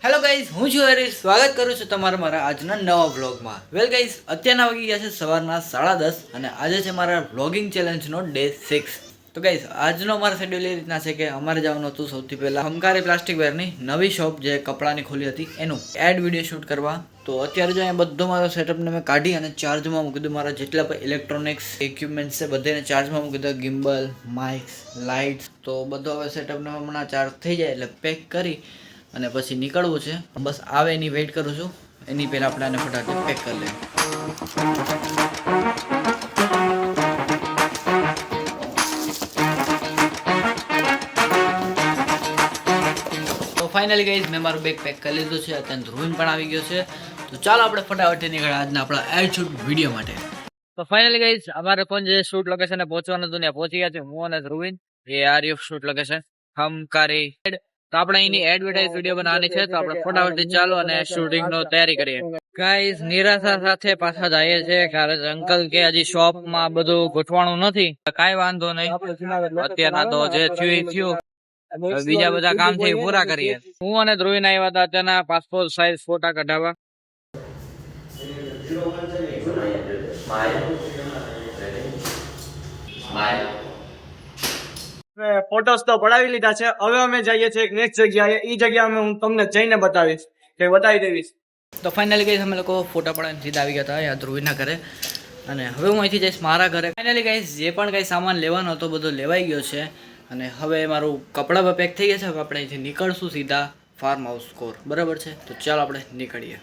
Hello guys, હું છું હરીશ. સ્વાગત કરું છું તમારા મારા આજના નવા વ્લોગમાં. વેલ ગાઈઝ, અત્યારના વાગી ગયા છે સવારના 10:30 અને આજે છે મારા વ્લોગિંગ ચેલેન્જનો ડે 6. તો ગાઈઝ, આજનો અમારો શેડ્યુલ એ રીતના છે કે અમારે જવાનું હતું સૌથી પહેલાં હમકારી પ્લાસ્ટિક વેરની નવી શોપ જે કપડાની ખોલી હતી એનું એડ વિડીયો શૂટ કરવા. તો અત્યારે જો અહીંયા બધો મારો સેટઅપને મેં કાઢી અને ચાર્જમાં મૂકી દીધું. મારા જેટલા પણ ઇલેક્ટ્રોનિક્સ ઇક્વિપમેન્ટ્સ છે બધાને ચાર્જમાં મૂકી દીધા. ગિમ્બલ, માઇક્સ, લાઇટ્સ, તો બધો હવે સેટઅપને હમણાં ચાર્જ થઈ જાય એટલે પેક કરી અને પછી નીકળવું છે. બસ આવે એની વેઇટ કરું છું. એની પહેલાં આપણે આને ફટાફટ પેક કરી લઈએ. તો ફાઇનલી ગાઈઝ મેં મારું બેગ પેક કરી લીધું છે. અત્યારે ધ્રુવીન પણ આવી ગયો છે. તો ચાલો આપણે ફટાફટ નીકળીએ આજના આપણા એડ શૂટ વિડીયો માટે. તો ફાઇનલી ગાઈઝ અમારે પણ જે શૂટ લોકેશને પહોંચવાનું હતું ત્યાં પહોંચી ગયા છે હું અને ધ્રુવીન. એ આરયુફ શૂટ લોકેશન હમકારી. તો આપણે એની એડવર્ટાઇઝ વિડીયો બનાવવાની છે. તો આપણે ફટાફટ ચાલો અને શૂટિંગ નો તૈયારી કરીએ. ગાઈઝ નિરાશા સાથે પાછા જઈએ છે કારણ અંકલ કે હજી શોપ માં બધું ગોઠવાણું નથી. કાંઈ વાંધો નહીં, અત્યારના તો જે થયું બીજા બધા કામ છે પૂરા કરીએ. હું અને ધ્રુવીન આવ્યા હતા અત્યારના પાસપોર્ટ સાઇઝ ફોટા કઢાવવા. ફોટોસ તો પડાવી લીધા છે. હવે અમે જઈએ છીએ એક નેક્સ્ટ જગ્યાએ. એ જગ્યા અમે હું તમને જઈને બતાવીશ કે બતાવી દેવીશ. તો ફાઇનલી ગાઈઝ અમે લોકો ફોટા પડાવીને સીધા આવી ગયા હતા યા ધ્રુવીના ઘરે. અને હવે હું અહીંથી જઈશ મારા ઘરે. ફાઇનલી ગાઈઝ જે પણ કંઈ સામાન લેવાનો હતો બધો લેવાઈ ગયો છે. અને હવે મારું કપડાં પણ પેક થઈ ગયા છે. હવે આપણે અહીંથી નીકળશું સીધા ફાર્મ હાઉસ કોર. બરાબર છે, તો ચાલો આપણે નીકળીએ.